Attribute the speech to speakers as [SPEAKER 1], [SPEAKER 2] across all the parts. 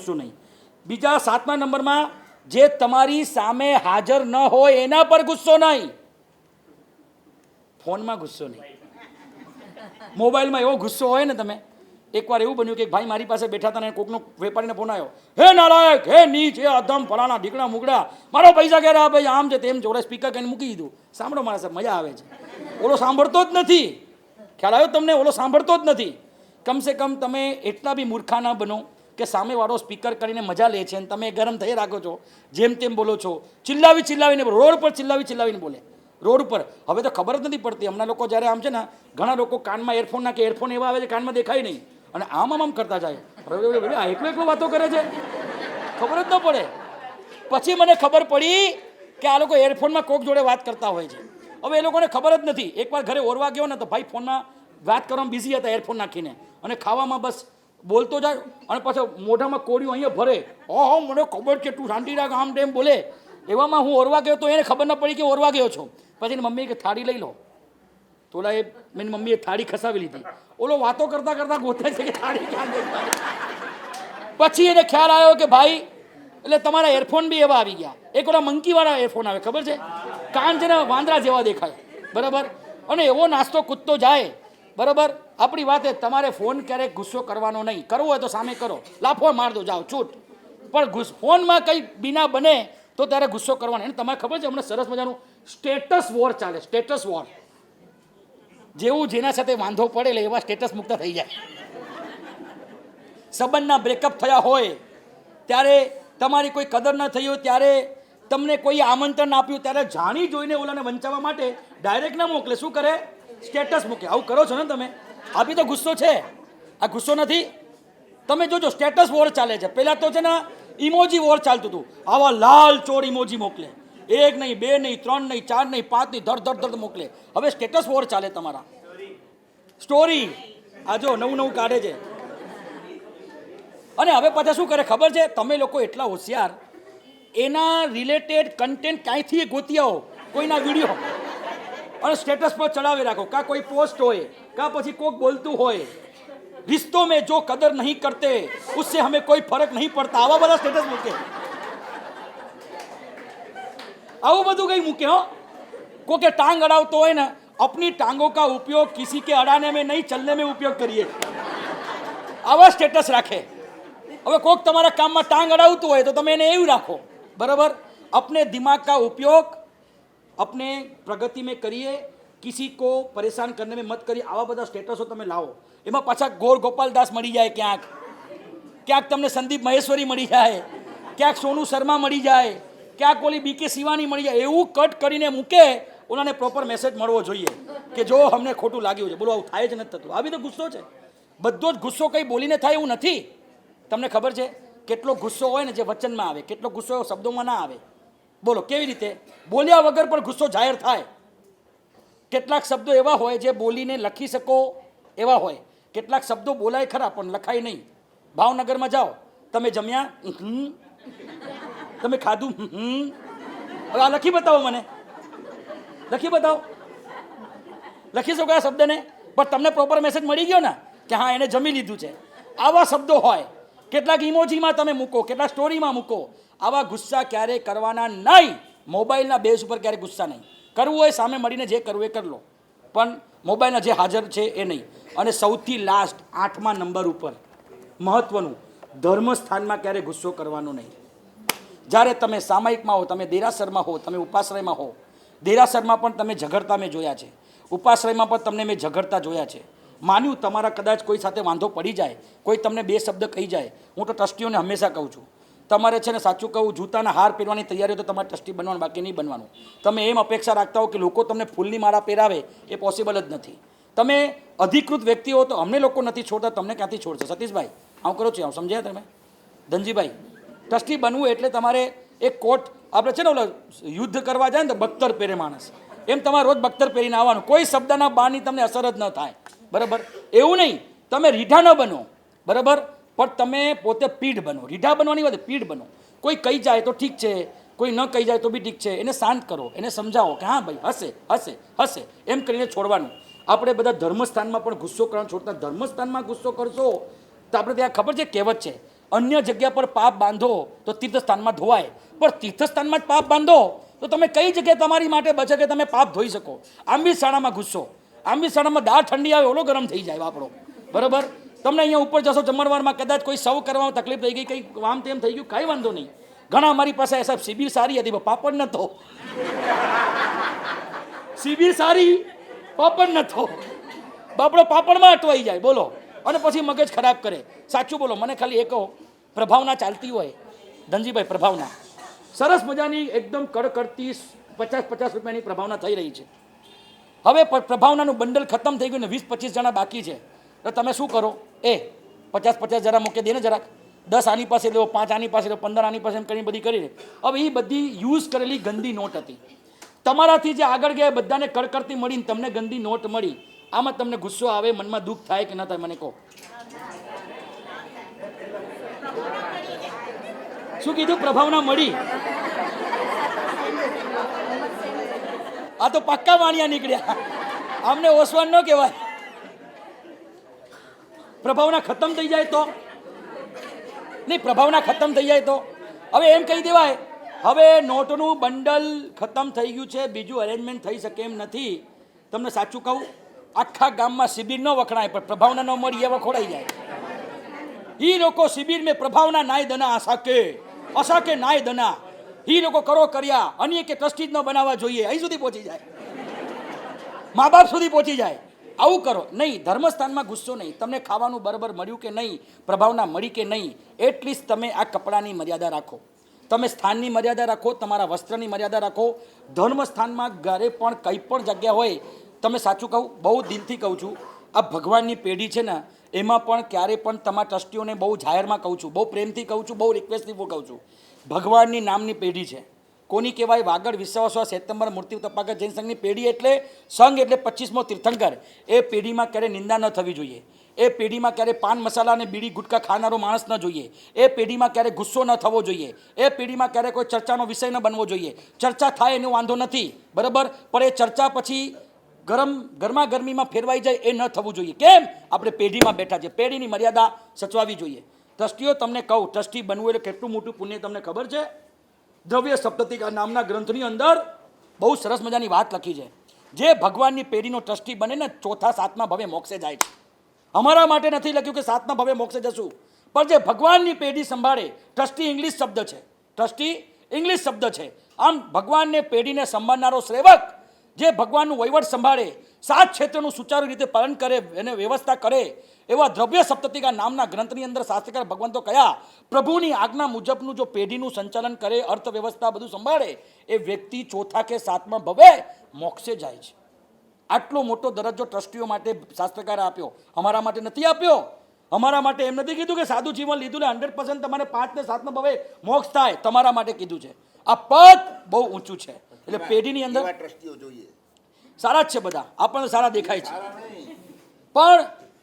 [SPEAKER 1] ગુસ્સો નહીં. બીજા 7મા નંબરમાં જે તમારી સામે હાજર ન હોય એના પર ગુસ્સો નહીં. ફોનમાં ગુસ્સો નહીં. મોબાઈલમાં એવો ગુસ્સો હોય ને, તમે એકવાર એવું બન્યું કે ભાઈ મારી પાસે બેઠા હતા ને કોકનો વેપારીને ફોન આવ્યો, હે નાલાયક, હે નીચ, હે અધમ, ફલાણા ઢીકણા મુગડા, મારો પૈસા ક્યારે આપે, આમ છે તેમ જોડે સ્પીકર કરીને મૂકી દીધું. સાંભળો મારા સાહેબ, મજા આવે છે. ઓલો સાંભળતો જ નથી. ખ્યાલ આવ્યો તમને? ઓલો સાંભળતો જ નથી. કમસે કમ તમે એટલા બી મૂર્ખા ન બનો કે સામેવાળો સ્પીકર કરીને મજા લે છે અને તમે ગરમ થઈ રાખો છો, જેમ તેમ બોલો છો, ચિલ્લાવીને રોડ પર ચિલ્લાવીને બોલે. રોડ ઉપર હવે તો ખબર જ નથી પડતી. હમણાં લોકો જ્યારે આમ છે ને, ઘણા લોકો કાનમાં એરફોન નાખે, એરફોન એવા આવે છે કાનમાં દેખાય નહીં, અને આમ કરતા જાય. એકલો વાતો કરે છે, ખબર જ ન પડે. પછી મને ખબર પડી કે આ લોકો એરફોનમાં કોક જોડે વાત કરતા હોય છે. હવે એ લોકોને ખબર જ નથી. એકવાર ઘરે ઓરવા ગયો ને તો ભાઈ ફોનમાં વાત કરવામાં બિઝી હતા એરફોન નાખીને, અને ખાવામાં બસ બોલતો જાય, અને પાછો મોઢામાં કોળિયું અહીંયા ભરે. ઓહો મને ખબર છે, તું શાંતિ રાખ, આમ તેમ બોલે. એવામાં હું ઓરવા ગયો તો એને ખબર ન પડી કે ઓરવા ગયો છો. પછી એની મમ્મીએ કે થાળી લઈ લો. તોલા એ મેની મમ્મીએ થાળી ખસાવી લીધી. ઓલો વાતો કરતા ગોતે છે કે થાળી ક્યાં ગઈ. પછી એને ખ્યાલ આવ્યો કે ભાઈ, એટલે તમારા એરફોન બી એવા આવી ગયા. એક ઓલા મંકીવાળા એરફોન આવે, ખબર છે, કાન છે ને વાંદરા જેવા દેખાય, બરાબર. અને એવો નાસ્તો કૂદતો જાય, બરાબર. આપણી વાત એ, તમારે ફોન ક્યારેક ગુસ્સો કરવાનો નહીં. કરવો હોય તો સામે કરો, લાફો માર દો, જાઓ છૂટ. પણ ફોનમાં કંઈ બીના બને તો ત્યારે ગુસ્સો કરવાનો. એને તમારે ખબર છે, હમણાં સરસ મજાનું સ્ટેટસ વોર ચાલે. સ્ટેટસ વોર, જેવું જેના સાથે વાંધો પડે એવા સ્ટેટસ મુક્ત થઈ જાય. સંબંધના બ્રેકઅપ થયા હોય ત્યારે, તમારી કોઈ કદર ન થઈ હોય ત્યારે, તમને કોઈ આમંત્રણ આપ્યું ત્યારે જાણી જોઈને ઓલાને વંચાવવા માટે ડાયરેક્ટ ના મોકલે. શું કરે? સ્ટેટસ મૂકે. આવું કરો છો ને તમે? આ બી તો ગુસ્સો છે. આ ગુસ્સો નથી? તમે જોજો, સ્ટેટસ વોર ચાલે છે. પહેલાં તો છે ને ઇમોજી વોર ચાલતું હતું. આવા લાલ ચોર ઇમોજી મોકલે. 1 નહીં, 2 નહીં, 3 નહીં, 4 નહીં, 5 નહીં, ધડ મોકલે. હવે સ્ટેટસ વોર ચાલે તમારા. સ્ટોરી આ જો નવું કાઢે છે. અને હવે પાછા શું કરે ખબર છે? તમે લોકો એટલા હોશિયાર, એના રિલેટેડ કન્ટેન્ટ ક્યાંયથી ગોતી આવો, કોઈના વિડીયો, અને સ્ટેટસ પર ચડાવી રાખો. કાં કોઈ પોસ્ટ હોય, કાં પછી કોઈક બોલતું હોય, રિશ્તો મેં જો કદર નહીં કરતે उससे हमें कोई फर्क नहीं पड़ता. આવા બધા સ્ટેટસ મૂકે. આવું બધું કઈ મૂકે. હો, કોકે ટાંગ અડાવતો હોય ને, अपनी टांगों का उपयोग किसी के अड़ाने में नहीं चलने में उपयोग करिए. આવા સ્ટેટસ રાખે. હવે કોક તમારા કામમાં ટાંગ અડાવતું હોય તો તમે એને એવું રાખો, બરાબર. अपने दिमाग का उपयोग अपने प्रगति में करिए, किसी को परेशान करने में मत करिए. આવા બધા સ્ટેટસો તમે લાવો. એમાં પાછા ગોળ ગોપાલદાસ મળી જાય, ક્યાંક તમને સંદીપ મહેશ્વરી મળી જાય, ક્યાંક સોનુ શર્મા મળી જાય, ક્યાંક ઓલી બીકે શિવાની મળી જાય. એવું કટ કરીને મૂકે. ઓનાને પ્રોપર મેસેજ મળવો જોઈએ કે જો અમને ખોટું લાગ્યું છે. બોલો, આવું થાય જ નથી થતું. આ બી તો ગુસ્સો છે. બધો જ ગુસ્સો કંઈ બોલીને થાય એવું નથી. તમને ખબર છે કેટલો ગુસ્સો હોય ને જે વચનમાં આવે, કેટલો ગુસ્સો શબ્દોમાં ના આવે. બોલો કેવી રીતે? બોલ્યા વગર પણ ગુસ્સો જાહેર થાય. કેટલાક શબ્દો એવા હોય જે બોલીને લખી શકો એવા હોય. કેટલાક શબ્દો બોલાય ખરા પણ લખાય નહીં. ભાવનગરમાં જાઓ, તમે જમ્યા, તમે ખાધું, હવે આ લખી બતાવો મને, લખી બતાવો. લખી શકો આ શબ્દને? પણ તમને પ્રોપર મેસેજ મળી ગયો ને કે હા એને જમી લીધું છે. આવા શબ્દો હોય. કેટલાક ઇમોજીમાં તમે મૂકો, કેટલાક સ્ટોરીમાં મૂકો. આવા ગુસ્સા ક્યારેય કરવાના નહીં. મોબાઈલના બેઝ ઉપર ક્યારેય ગુસ્સા નહીં. કરવું હોય સામે મળીને જે કરવું એ કરી લો, પણ મોબાઈલના જે હાજર છે એ નહીં. અને સૌથી લાસ્ટ 8મા નંબર ઉપર મહત્વનું, ધર્મસ્થાનમાં ક્યારેય ગુસ્સો કરવાનો નહીં. જ્યારે તમે સામાયિકમાં હો, તમે દેરાસરમાં હો, તમે ઉપાશ્રયમાં હો. દેરાસરમાં પણ તમે ઝઘડતા મેં જોયા છે, ઉપાશ્રયમાં પણ તમને મેં ઝઘડતા જોયા છે. માન્યું તમારા કદાચ કોઈ સાથે વાંધો પડી જાય, કોઈ તમને 2 શબ્દ કહી જાય. હું તો ટ્રસ્ટીઓને હંમેશા કહું છું, તમારે છે ને સાચું કહું, જૂતાના હાર પહેરવાની તૈયારી તો તમારે ટ્રસ્ટી બનવાનું, બાકી નહીં બનવાનું. તમે એમ અપેક્ષા રાખતા હો કે લોકો તમને ફૂલની માળા પહેરાવે, એ પોસિબલ જ નથી. તમે અધિકૃત વ્યક્તિ હો તો અમને લોકો નથી છોડતા, તમને ક્યાંથી છોડશે? સતીશભાઈ આવું કરો છો, આવું સમજ્યા તમે? ધનજીભાઈ, ટ્રસ્ટી બનવું એટલે તમારે એક કોટ, આપણે છે ને ઓલો યુદ્ધ કરવા જાય ને તો બખ્તર પહેરે માણસ, એમ તમારે રોજ બખ્તર પહેરીને આવવાનું. કોઈ શબ્દના બાની તમને અસર જ ન થાય, બરાબર. એવું નહીં તમે રીઢા ન બનો, બરાબર, પણ તમે પોતે પીઢ બનો. રીઢા બનવાની વાત, પીઢ બનો. કોઈ કહી જાય તો ઠીક છે, કોઈ ન કહી જાય તો બી ઠીક છે. એને શાંત કરો, એને સમજાવો કે હા ભાઈ હશે એમ કરીને છોડવાનું. આપણે બધા ધર્મસ્થાનમાં પણ ગુસ્સો કરવાનું છોડતા. ધર્મસ્થાનમાં ગુસ્સો કરશો તો આપણે ત્યાં ખબર છે કહેવત છે, અન્ય જગ્યા પર પાપ બાંધો તો તીર્થસ્થાનમાં ધોવાય, પણ તીર્થસ્થાનમાં જ પાપ બાંધો તો તમે કઈ જગ્યાએ તમારી માટે બચે કે તમે પાપ ધોઈ શકો? આંબી શાળામાં ઘૂસશો, આંબી શાળામાં દાળ ઠંડી આવે ઓલો ગરમ થઈ જાય આપણો, બરાબર? તમને અહીંયા ઉપર જશો જમણવારમાં કદાચ કોઈ સર્વ કરવામાં તકલીફ થઈ ગઈ, કંઈ આમ તેમ થઈ ગયું, કાંઈ વાંધો નહીં. ઘણા અમારી પાસે સાહેબ શિબિર સારી હતી, પાપડ નતો. શિબિર સારી, પાપડ નતો. બાપડો પાપડમાં અટવાઈ જાય, બોલો, અને પછી મગજ ખરાબ કરે. સાચું બોલો, મને ખાલી એક પ્રભાવના ચાલતી હોય, ધનજીભાઈ, પ્રભાવના સરસ મજાની એકદમ કડકડતી 50-50 રૂપિયાની પ્રભાવના થઈ રહી છે. હવે પ્રભાવનાનું બંડલ ખતમ થઈ ગયું ને 20-25 જણા બાકી છે, તો તમે શું કરો? 50-50 જરા મૂકી દે ને, જરાક 10 આની પાસે લેવો, 5 આની પાસે લેવો, 15 આની પાસે, એમ કરીને બધી કરી દે. હવે એ બધી યુઝ કરેલી ગંદી નોટ હતી. તમારાથી જે આગળ ગયા બધાને કડકડતી મળીને તમને ગંદી નોટ મળી. આમાં તમને ગુસ્સો આવે, મનમાં દુઃખ થાય કે ના થાય? મને કહો. શું કીધું? પ્રભાવના મળી. આ તો પક્કા વાણિયા નીકળ્યા, આમને ઓસવાન ન કહેવાય. પ્રભાવના ખતમ થઈ જાય તો નહીં, પ્રભાવના ખતમ થઈ જાય તો હવે એમ કહી દેવાય, હવે નોટનું બંડલ ખતમ થઈ ગયું છે, બીજું અરેન્જમેન્ટ થઈ શકે એમ નથી. તમને સાચું કહું, આખા ગામમાં શિબિર ન વખણાય પણ પ્રભાવના ન મળી એ વખોડાઈ જાય. એ લોકો શિબિર મેં પ્રભાવના નાય દના અસાકે નાય દના, એ લોકો કરો કર્યા અને કે ટ્રસ્ટી જ ન બનાવવા જોઈએ, અહીં સુધી પહોંચી જાય, મા બાપ સુધી પહોંચી જાય. આવું કરો નહીં. ધર્મસ્થાનમાં ગુસ્સો નહીં. તમને ખાવાનું બરાબર મળ્યું કે નહીં, પ્રભાવના મળી કે નહીં, એટલીસ્ટ તમે આ કપડાની મર્યાદા રાખો, તમે સ્થાનની મર્યાદા રાખો, તમારા વસ્ત્રની મર્યાદા રાખો. ધર્મસ્થાનમાં ઘરે પણ કંઈ પણ જગ્યા હોય, તમે સાચું કહું, બહુ દિલથી કહું છું, આ ભગવાનની પેઢી છે ને, એમાં પણ ક્યારે પણ તમારા ટ્રસ્ટીઓને બહુ જાહેરમાં કહું છું, બહુ પ્રેમથી કહું છું, બહુ રિક્વેસ્ટથી કહું છું, ભગવાનની નામની પેઢી છે. કોની કહેવાય? વાગડ વિશ્વાસવા સપ્ટેમ્બર મૂર્તિ તપાકર જૈન સંઘની પેઢી. એટલે સંઘ એટલે 25મો તીર્થંકર. એ પેઢીમાં ક્યારે નિંદા ન થવી જોઈએ. એ પેઢીમાં ક્યારે પાન મસાલા અને બીડી ગુટકા ખાનારો માણસ ન જોઈએ. એ પેઢીમાં ક્યારે ગુસ્સો ન થવો જોઈએ. એ પેઢીમાં ક્યારે કોઈ ચર્ચાનો વિષય ન બનવો જોઈએ. ચર્ચા થાય એનો વાંધો નથી, બરાબર, પણ એ ચર્ચા પછી ગરમા ગરમીમાં ફેરવાઈ જાય એ ન થવું જોઈએ. કેમ? આપણે પેઢીમાં બેઠા છે, પેઢીની મર્યાદા સચવાવી જોઈએ. ટ્રસ્ટીઓ, તમને કહું, ટ્રસ્ટી બનવું એટલે કેટલું મોટું પુણ્ય તમને ખબર છે? દ્રવ્ય સપ્તતિકા નામના ગ્રંથની અંદર બહુ સરસ મજાની વાત લખી છે. જે ભગવાનની પેઢીનો ટ્રસ્ટી બને ને, 4-7મા ભવે મોક્ષે જાય છે. અમારા માટે નથી લખ્યું કે 7મા ભવે મોક્ષે જશું, પણ જે ભગવાનની પેઢી સંભાળે, ટ્રસ્ટી ઇંગ્લિશ શબ્દ છે, ટ્રસ્ટી ઇંગ્લિશ શબ્દ છે. આમ ભગવાનને પેઢીને સંભાળનારો સેવક, જે ભગવાનનું વહીવટ સંભાળે, 7 ક્ષેત્રનું સુચારુ રીતે પાલન કરે, એને વ્યવસ્થા કરે, એવા દ્રવ્ય સપ્તતિકા નામના ગ્રંથની અંદર શાસ્ત્રકાર ભગવંતો કયા? પ્રભુની આજ્ઞા મુજબનું જો પેઢીનું સંચાલન કરે, અર્થવ્યવસ્થા બધું સંભાળે, એ વ્યક્તિ 4થા કે 7મા ભવે મોક્ષે જાય છે. આટલો મોટો દરજ્જો ટ્રસ્ટીઓ માટે શાસ્ત્રકારે આપ્યો, અમારા માટે નથી આપ્યો. અમારા માટે એમ નથી કીધું કે સાદું જીવન લીધું ને 100% તમારે 5 ને 7મા ભવે મોક્ષ થાય. તમારા માટે કીધું છે. આ પદ બહુ ઊંચું છે. એટલે પેઢીની અંદર સારા જ છે, બધા આપણને સારા દેખાય છે, પણ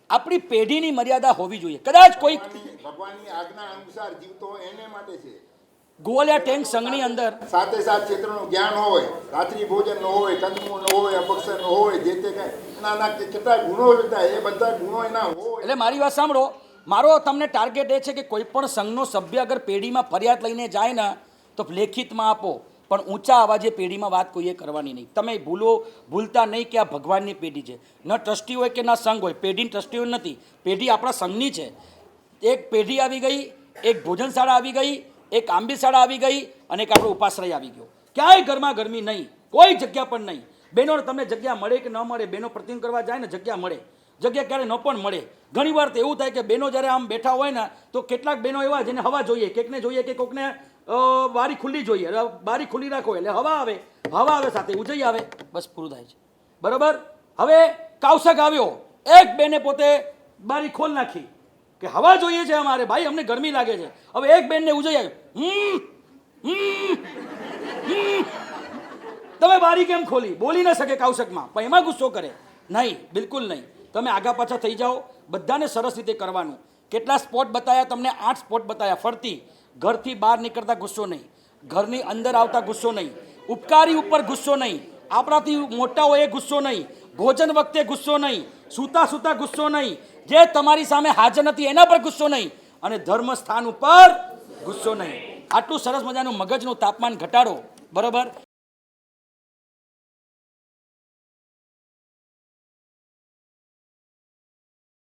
[SPEAKER 1] આપણી પેઢીની મર્યાદા હોવી જોઈએ. કદાચ કોઈ
[SPEAKER 2] ભગવાનની આજ્ઞા અનુસાર જીવતો હોય એને માટે છે.
[SPEAKER 1] ગોવાલિયા ટેન્ક સંઘની અંદર
[SPEAKER 2] 7 ક્ષેત્રનું જ્ઞાન હોય, રાત્રિ ભોજન ન હોય, કંદમૂળ ન હોય, અપક્ષર ન હોય, જે તે એના કેટલા ગુણો હતા, એ બધા ગુણો એના હોય.
[SPEAKER 1] એટલે મારી વાત સાંભળો, મારો તમને ટાર્ગેટ એ છે કે કોઈ પણ સંઘનો સભ્ય અગર પેઢીમાં ફરિયાદ લઈને જાય ને, તો લેખિતમાં આપો, પણ ઊંચા અવાજે પેઢીમાં વાત કોઈએ કરવાની નહીં. તમે ભૂલતા નહીં કે આ ભગવાનની પેઢી છે. ન ટ્રસ્ટી હોય કે ના સંઘ હોય, પેઢી ટ્રસ્ટીઓ નથી, પેઢી આપણા સંઘની છે. એક પેઢી આવી ગઈ, એક ભોજનશાળા આવી ગઈ, એક આંબી શાળા આવી ગઈ, અને એક આપણો ઉપાશ્રય આવી ગયો. ક્યાંય ગરમા ગરમી નહીં, કોઈ જગ્યા પણ નહીં. બહેનો, તમને જગ્યા મળે કે ન મળે, બહેનો પ્રતિમ કરવા જાય ને, જગ્યા મળે. જગ્યા ક્યારે ન પણ મળે. ઘણી વાર તો એવું થાય કે બહેનો જ્યારે આમ બેઠા હોય ને, તો કેટલાક બહેનો એવા જેને હવા જોઈએ, કેકને જોઈએ કે કોકને બારી ખુલ્લી જોઈએ. બારી ખુલ્લી રાખો એટલે હવા આવે સાથે ઉજઈ આવે, બસ પૂરું થાય છે, બરાબર. હવે કાવસક આવ્યો, એક બેને પોતે બારી ખોલ નાખી કે હવા જોઈએ છે અમારે, ભાઈ અમને ગરમી લાગે છે. હવે એક બેનને ઉજઈ આવ્યો, તમે બારી કેમ ખોલી? બોલી ન શકે કાવસકમાં, પણ એમાં ગુસ્સો કરે નહીં, બિલકુલ નહીં. તમે આગા પાછા થઈ જાઓ, બધાને સરસ રીતે કરવાનું. કેટલા સ્પોટ બતાવ્યા તમને? 8 સ્પોટ બતાવ્યા. ફરતી, ઘરથી બહાર નીકળતા ગુસ્સો નહીં, ઘરની અંદર આવતા ગુસ્સો નહીં, ઉપકારી ઉપર ગુસ્સો નહીં, આપણાથી મોટા હોય એ ગુસ્સો નહીં, ભોજન વખતે ગુસ્સો નહીં, સૂતા ગુસ્સો નહીં, જે તમારી સામે હાજર નથી એના પર ગુસ્સો નહીં, અને ધર્મ સ્થાન ઉપર ગુસ્સો નહીં. આટલું સરસ મજાનું મગજનું તાપમાન ઘટાડો, બરાબર.